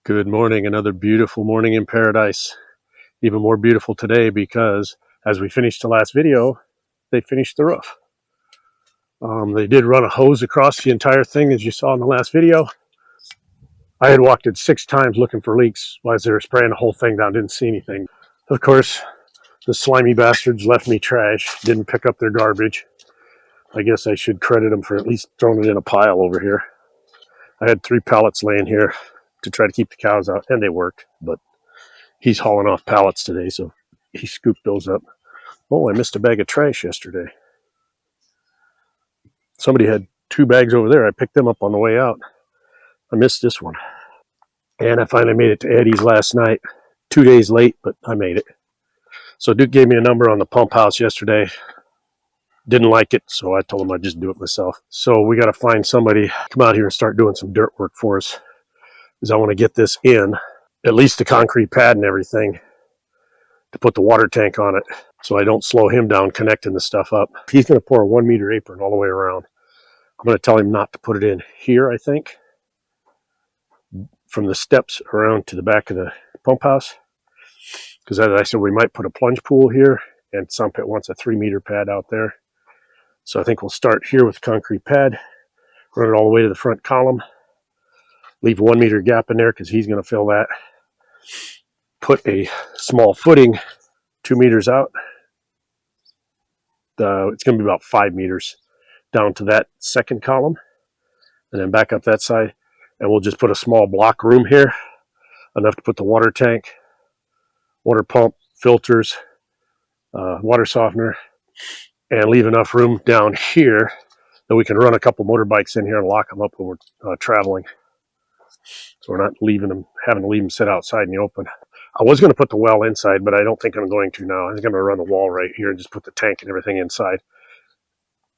Good morning. Another beautiful morning in paradise. Even more beautiful today because as we finished the last video, they finished the roof. They did run a hose across the entire thing, as you saw in the last video. I had walked it 6 times looking for leaks while they were spraying the whole thing down, didn't see anything. Of course, the slimy bastards left me trash, didn't pick up their garbage. I guess I should credit them for at least throwing it in a pile over here. I had 3 pallets laying here to try to keep the cows out, and they worked, but he's hauling off pallets today, so he scooped those up. Oh, I missed a bag of trash yesterday. Somebody had 2 bags over there. I picked them up on the way out. I missed this one. And I finally made it to Eddie's last night. 2 days late, but I made it. So Duke gave me a number on the pump house yesterday. Didn't like it, so I told him I'd just do it myself. So we got to find somebody to come out here and start doing some dirt work for us, because I want to get this in, at least the concrete pad and everything, to put the water tank on it so I don't slow him down connecting the stuff up. He's going to pour a 1 meter apron all the way around. I'm going to tell him not to put it in here, I think, from the steps around to the back of the pump house, because as I said, we might put a plunge pool here, and Stump wants a 3 meter pad out there. So I think we'll start here with the concrete pad, run it all the way to the front column, leave a 1 meter gap in there because he's going to fill that. Put a small footing 2 meters out. It's going to be about 5 meters down to that second column, and then back up that side. And we'll just put a small block room here, enough to put the water tank, water pump, filters, water softener, and leave enough room down here that we can run a couple motorbikes in here and lock them up when we're traveling. So we're not having to leave them sit outside in the open. I was going to put the well inside, but I don't think I'm going to now. I think I'm going to run the wall right here and just put the tank and everything inside.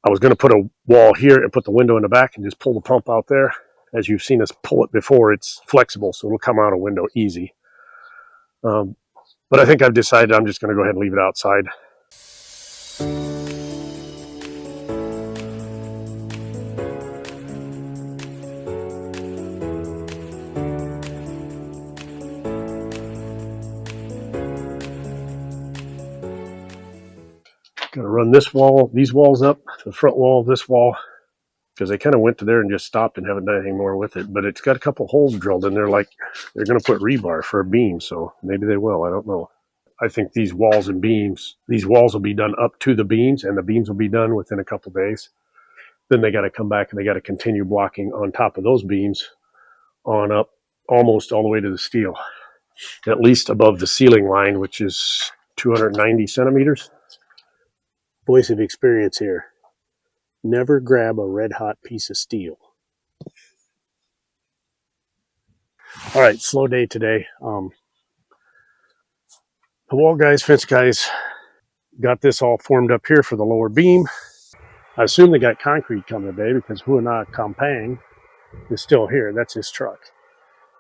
I was going to put a wall here and put the window in the back and just pull the pump out there. As you've seen us pull it before, it's flexible, so it'll come out a window easy. But I think I've decided I'm just going to go ahead and leave it outside. Going to run these walls up, the front wall of this wall, because they kind of went to there and just stopped and haven't done anything more with it. But it's got a couple holes drilled in there, like they're going to put rebar for a beam, so maybe they will. I don't know. I think these walls will be done up to the beams, and the beams will be done within a couple days. Then they got to come back and they got to continue blocking on top of those beams on up almost all the way to the steel, at least above the ceiling line, which is 290 centimeters. Voice of experience here. Never grab a red hot piece of steel. All right, slow day today. The wall guys, fence guys, got this all formed up here for the lower beam. I assume they got concrete coming today because Huana Kampang is still here. That's his truck.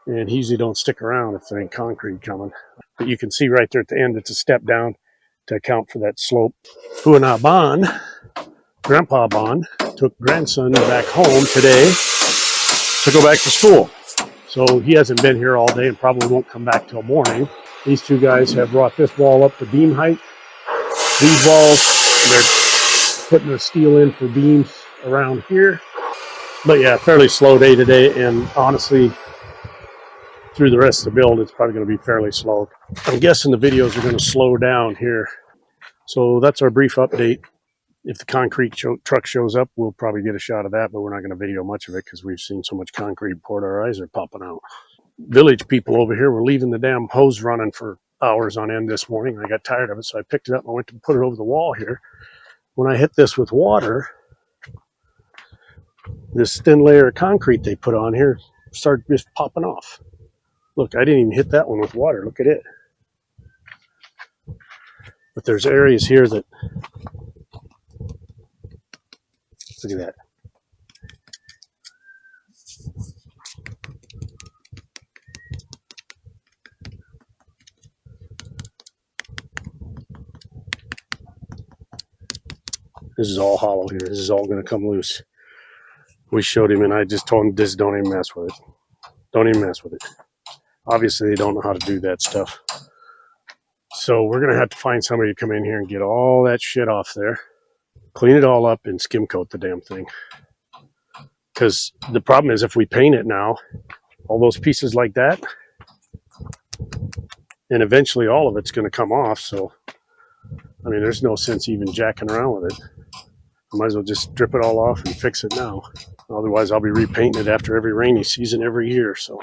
And he usually don't stick around if there ain't concrete coming. But you can see right there at the end, it's a step down to account for that slope. Huana Ban, Grandpa Ban, took grandson back home today to go back to school. So he hasn't been here all day and probably won't come back till morning. These 2 guys have brought this wall up to beam height. These walls, they're putting the steel in for beams around here. But yeah, fairly slow day today, and honestly, through the rest of the build, it's probably going to be fairly slow. I'm guessing the videos are going to slow down here. So that's our brief update. If the concrete truck shows up, we'll probably get a shot of that, but we're not going to video much of it because we've seen so much concrete poured, our eyes are popping out. Village people over here were leaving the damn hose running for hours on end this morning. I got tired of it, so I picked it up and I went to put it over the wall here. When I hit this with water, this thin layer of concrete they put on here started just popping off. Look, I didn't even hit that one with water. Look at it. But there's areas here that, look at that. This is all hollow here. This is all going to come loose. We showed him, and I just told him, just don't even mess with it. Don't even mess with it. Obviously, they don't know how to do that stuff. So we're going to have to find somebody to come in here and get all that shit off there, clean it all up, and skim coat the damn thing. Because the problem is if we paint it now, all those pieces like that, and eventually all of it's going to come off. So, I mean, there's no sense even jacking around with it. I might as well just strip it all off and fix it now. Otherwise, I'll be repainting it after every rainy season every year. So,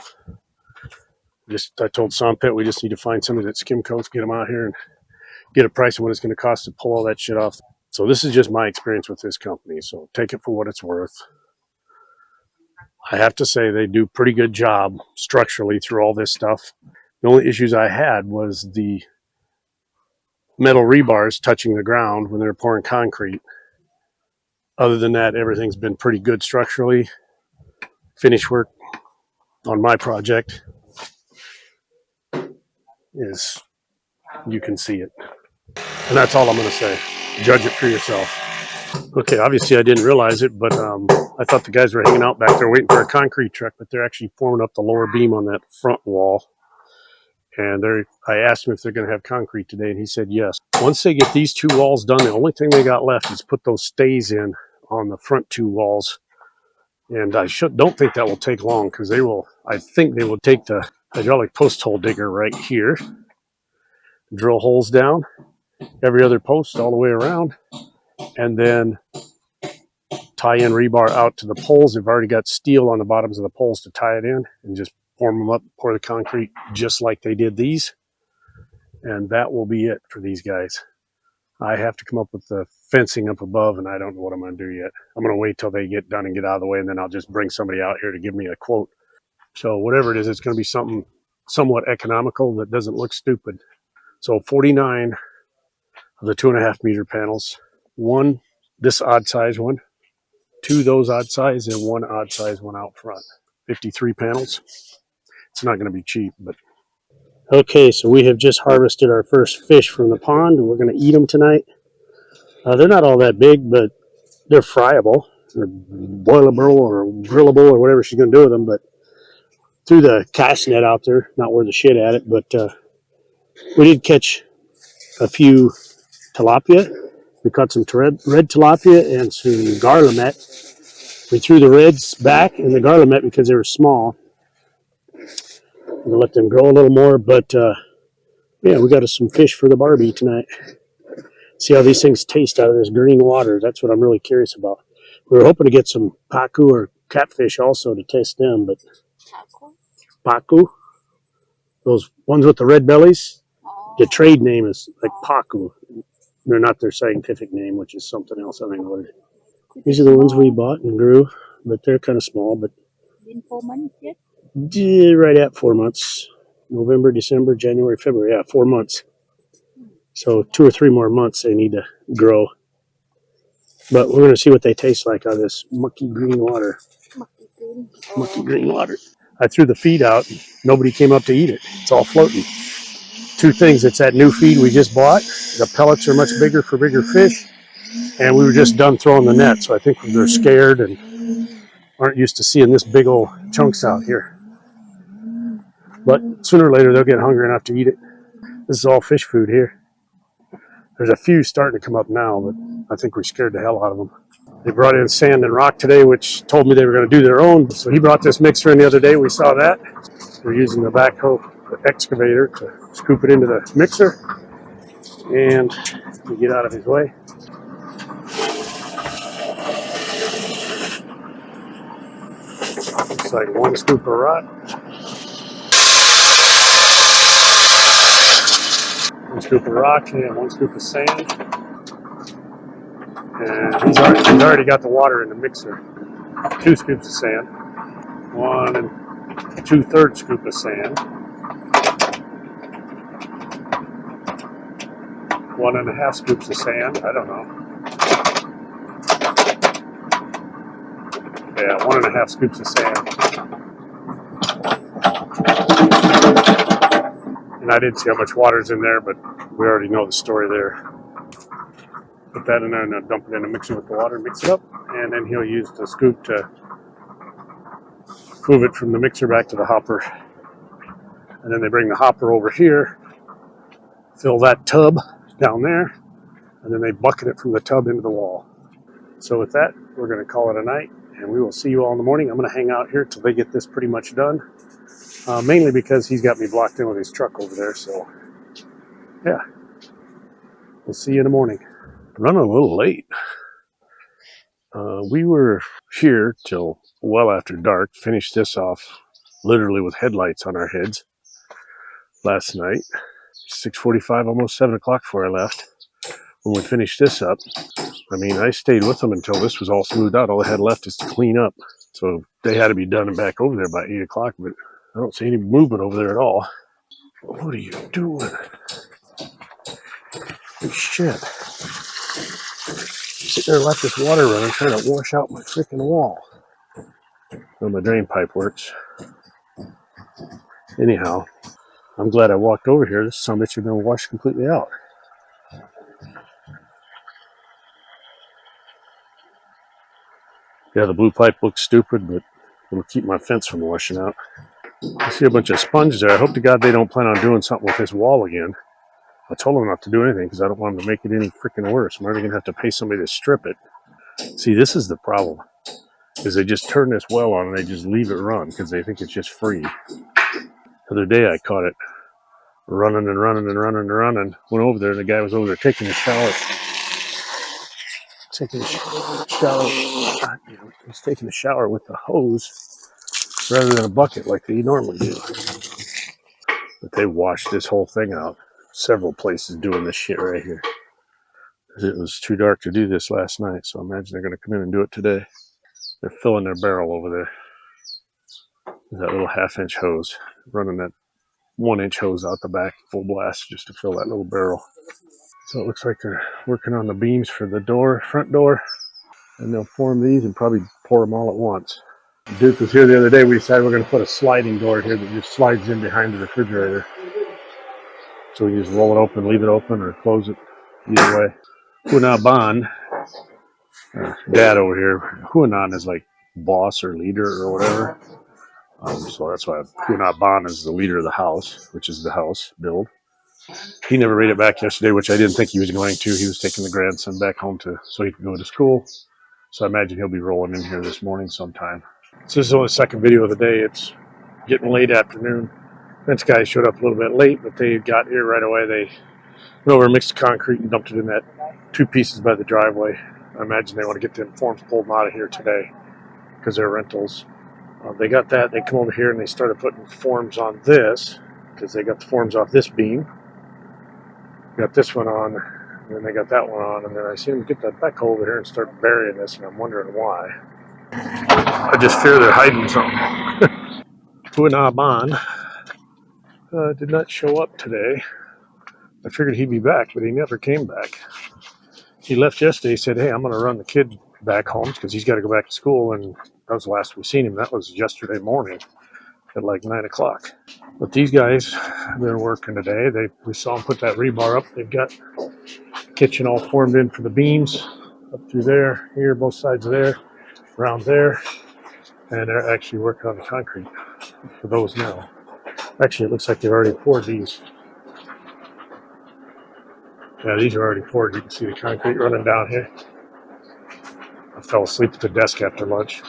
I told Stump we just need to find somebody that skim coats, get them out here, and get a price of what it's going to cost to pull all that shit off. So this is just my experience with this company. So take it for what it's worth. I have to say they do a pretty good job structurally through all this stuff. The only issues I had was the metal rebars touching the ground when they're pouring concrete. Other than that, everything's been pretty good structurally. Finish work on my project is, you can see it. And that's all I'm going to say. Judge it for yourself. Okay, obviously I didn't realize it, but I thought the guys were hanging out back there waiting for a concrete truck, but they're actually forming up the lower beam on that front wall. And I asked him if they're going to have concrete today, and he said yes. Once they get these two walls done, the only thing they got left is put those stays in on the front two walls. And I don't think that will take long, because I think they will take the hydraulic post hole digger right here, drill holes down every other post all the way around, and then tie in rebar out to the poles. They've already got steel on the bottoms of the poles to tie it in, and just form them up, pour the concrete just like they did these. And that will be it for these guys. I have to come up with the fencing up above, and I don't know what I'm going to do yet. I'm going to wait till they get done and get out of the way, and then I'll just bring somebody out here to give me a quote. So whatever it is, it's going to be something somewhat economical that doesn't look stupid. So 49 of the 2.5 meter panels, one this odd size one, two those odd size, and one odd size one out front. 53 panels. It's not going to be cheap, but okay. So we have just harvested our first fish from the pond, and we're going to eat them tonight. They're not all that big, but they're fryable, or boilable, or grillable, or whatever she's going to do with them. But threw the cast net out there, not worth a shit at it, but we did catch a few tilapia. We caught some red tilapia and some garlimet. We threw the reds back and the garlimet because they were small. We'll let them grow a little more, but yeah, we got us some fish for the barbie tonight. See how these things taste out of this green water. That's what I'm really curious about. We were hoping to get some pacu or catfish also to taste them, but pacu, those ones with the red bellies, the trade name is like pacu. They're not their scientific name, which is something else. I don't know what it is. These are the ones we bought and grew, but they're kind of small. But in 4 months yet? Yeah, right at 4 months. November, December, January, February. Yeah, 4 months. So 2 or 3 more months they need to grow. But we're going to see what they taste like out of this mucky green water. Mucky green water. I threw the feed out. Nobody came up to eat it. It's all floating. 2 things. It's that new feed we just bought. The pellets are much bigger for bigger fish. And we were just done throwing the net. So I think they're scared and aren't used to seeing this big old chunks out here. But sooner or later, they'll get hungry enough to eat it. This is all fish food here. There's a few starting to come up now, but I think we scared the hell out of them. They brought in sand and rock today, which told me they were going to do their own. So he brought this mixer in the other day. We saw that. We're using the backhoe excavator to scoop it into the mixer. And we get out of his way. Looks like 1 scoop of rock. 1 scoop of rock and 1 scoop of sand. And he's already got the water in the mixer. 2 scoops of sand. 1 2/3 scoop of sand. 1 1/2 scoops of sand. I don't know. Yeah, 1 1/2 scoops of sand. And I didn't see how much water's in there, but we already know the story there. Put that in there and dump it in a mixer with the water, mix it up, and then he'll use the scoop to move it from the mixer back to the hopper. and then they bring the hopper over here, fill that tub down there, and then they bucket it from the tub into the wall. So with that, we're going to call it a night, and we will see you all in the morning. I'm going to hang out here till they get this pretty much done, mainly because he's got me blocked in with his truck over there. So yeah, we'll see you in the morning. Running a little late. We were here till well after dark, finished this off literally with headlights on our heads last night. 6:45, almost 7 o'clock before I left. When we finished this up, I mean, I stayed with them until this was all smoothed out. All I had left is to clean up. So they had to be done and back over there by 8 o'clock, but I don't see any movement over there at all. What are you doing? Oh, shit. Sit there and let this water run. I'm trying to wash out my freaking wall. Well, my drain pipe works. Anyhow, I'm glad I walked over here. This summit should have been washed completely out. Yeah, the blue pipe looks stupid, but it'll keep my fence from washing out. I see a bunch of sponges there. I hope to God they don't plan on doing something with this wall again. I told them not to do anything because I don't want them to make it any freaking worse. I'm already going to have to pay somebody to strip it. See, this is the problem, is they just turn this well on and they just leave it run because they think it's just free. The other day I caught it running and running and running and running. Went over there and the guy was over there taking a shower. He's taking a shower with the hose rather than a bucket like they normally do. But they washed this whole thing out. Several places doing this shit right here. It was too dark to do this last night, so I imagine they're going to come in and do it today. They're filling their barrel over there. That little 1/2-inch hose. Running that 1-inch hose out the back, full blast, just to fill that little barrel. So it looks like they're working on the beams for the door, front door. And they'll form these and probably pour them all at once. Duke was here the other day. We decided we're going to put a sliding door here that just slides in behind the refrigerator. So we can just roll it open, leave it open, or close it. Either way. Huanaban, dad over here, Huanan is like boss or leader or whatever. So that's why Huanaban is the leader of the house, which is the house build. He never made it back yesterday, which I didn't think he was going to. He was taking the grandson back home so he could go to school. So I imagine he'll be rolling in here this morning sometime. So this is only the second video of the day. It's getting late afternoon. Fence guys showed up a little bit late, but they got here right away. They went over, mixed the concrete, and dumped it in that 2 pieces by the driveway. I imagine they want to get the forms pulled out of here today because they're rentals. They got that. They come over here and they started putting forms on this because they got the forms off this beam. Got this one on, and then they got that one on, and then I see them get that backhoe over here and start burying this, and I'm wondering why. I just fear they're hiding something. Huanaban did not show up today. I figured he'd be back, but he never came back. He left yesterday. He said, hey, I'm going to run the kid back home because he's got to go back to school, and that was the last we seen him. That was yesterday morning at like 9 o'clock. But these guys have been working today. We saw them put that rebar up. They've got the kitchen all formed in for the beams up through there, here, both sides of there, around there. And they're actually working on the concrete for those now. Actually, it looks like they've already poured these. Yeah, these are already poured. You can see the concrete running down here. I fell asleep at the desk after lunch.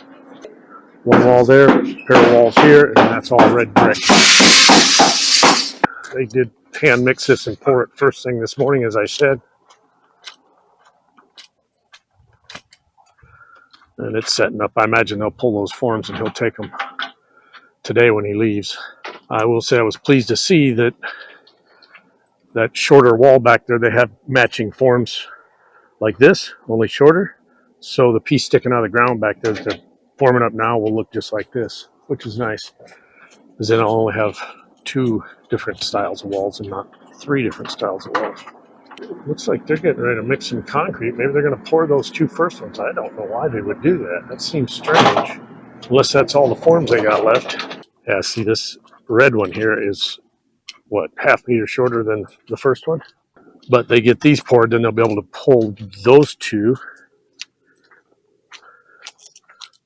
One wall there, pair of walls here, and that's all red brick. They did hand mix this and pour it first thing this morning, as I said. And it's setting up. I imagine they'll pull those forms and he'll take them today when he leaves. I will say I was pleased to see that shorter wall back there, they have matching forms like this, only shorter. So the piece sticking out of the ground back there that they're forming up now will look just like this, which is nice. Because then I'll only have 2 different styles of walls and not 3 different styles of walls. Looks like they're getting ready to mix some concrete. Maybe they're going to pour those 2 first ones. I don't know why they would do that. That seems strange. Unless that's all the forms they got left. Yeah, see, this red one here is, what, 1/2 meter shorter than the first one? But they get these poured, then they'll be able to pull those 2.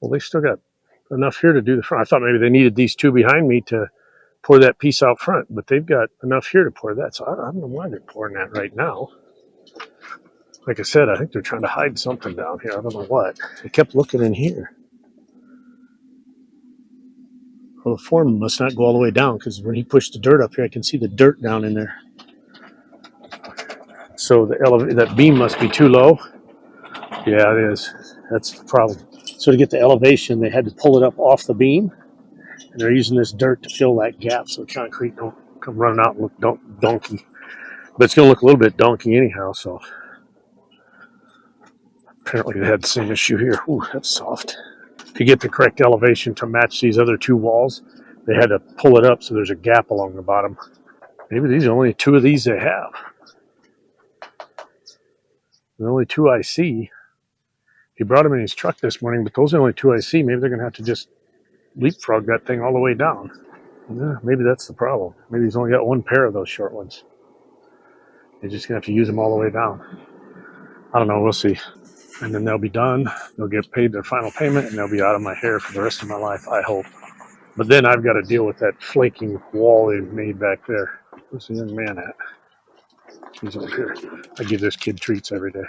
Well, they still got enough here to do the front. I thought maybe they needed these 2 behind me to pour that piece out front, but they've got enough here to pour that. So I don't know why they're pouring that right now. Like I said, I think they're trying to hide something down here. I don't know what. I kept looking in here. Well, the form must not go all the way down because when he pushed the dirt up here, I can see the dirt down in there. So that beam must be too low. Yeah, it is. That's the problem. So to get the elevation, they had to pull it up off the beam, and they're using this dirt to fill that gap so the concrete don't come running out and look donkey. But it's going to look a little bit donkey anyhow, so apparently they had the same issue here. Ooh, that's soft. To get the correct elevation to match these other two walls, they had to pull it up so there's a gap along the bottom. Maybe these are only two of these they have. The only two I see. He brought them in his truck this morning, but those are the only two I see. Maybe they're going to have to just leapfrog that thing all the way down. Yeah, maybe that's the problem. Maybe he's only got one pair of those short ones. They're just going to have to use them all the way down. I don't know. We'll see. And then they'll be done. They'll get paid their final payment, and they'll be out of my hair for the rest of my life, I hope. But then I've got to deal with that flaking wall they've made back there. Where's the young man at? He's over here. I give this kid treats every day.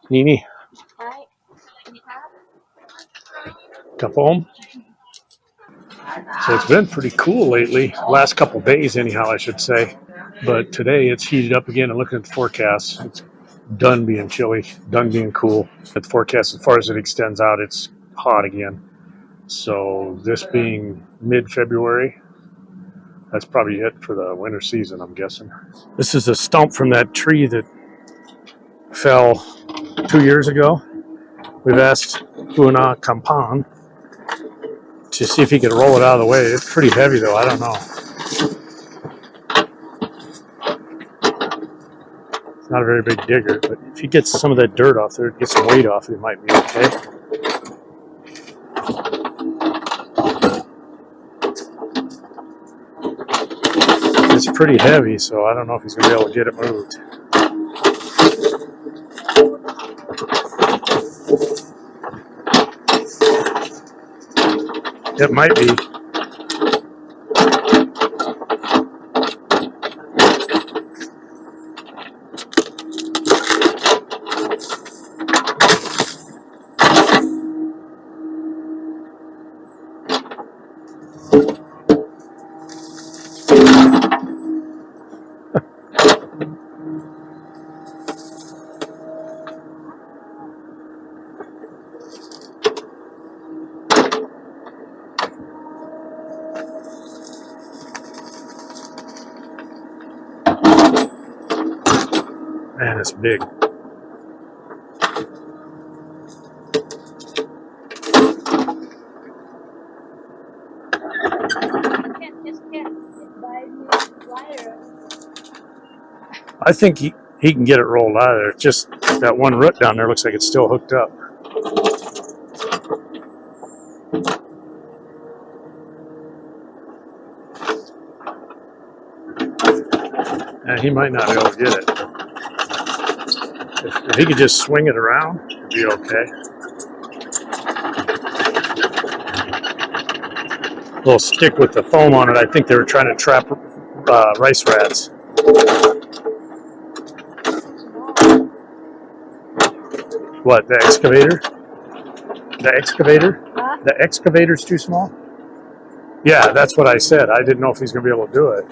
Nini. Hi. Cup home. So it's been pretty cool lately. Last couple days, anyhow, I should say. But today it's heated up again. And looking at the forecast, it's done being chilly, done being cool. At the forecast, as far as it extends out, it's hot again. So this being mid-February, that's probably it for the winter season, I'm guessing. This is a stump from that tree that fell 2 years ago. We've asked Huana Kampan to see if he could roll it out of the way. It's pretty heavy, though. I don't know. It's not a very big digger, but if he gets some of that dirt off there, get some weight off, it might be okay. It's pretty heavy, so I don't know if he's going to be able to get it moved. It might be. Man, it's big. I think he can get it rolled out of there. Just that one root down there looks like it's still hooked up. And he might not be able to get it. If he could just swing it around, it'd be okay. Little stick with the foam on it. I think they were trying to trap rice rats. What, the excavator? The excavator? Huh? The excavator's too small? Yeah, that's what I said. I didn't know if he's going to be able to do it.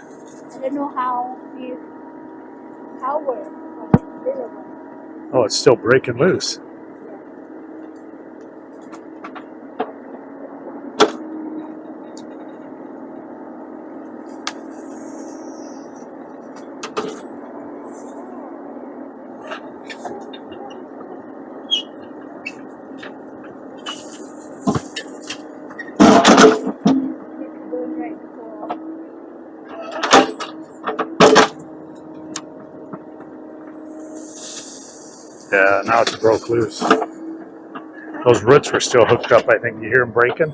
I don't know how we're Oh, it's still breaking loose. Yeah, now it's broke loose. Those roots were still hooked up, I think. You hear them breaking?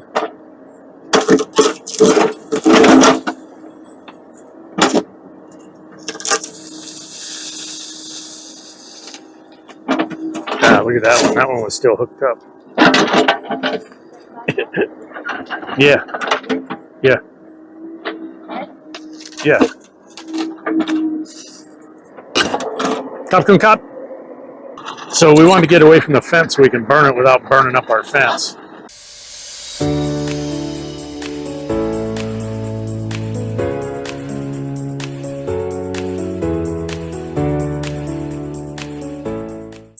Yeah, look at that one. That one was still hooked up. Yeah. Yeah. Yeah. Cop. So we wanted to get away from the fence so we can burn it without burning up our fence.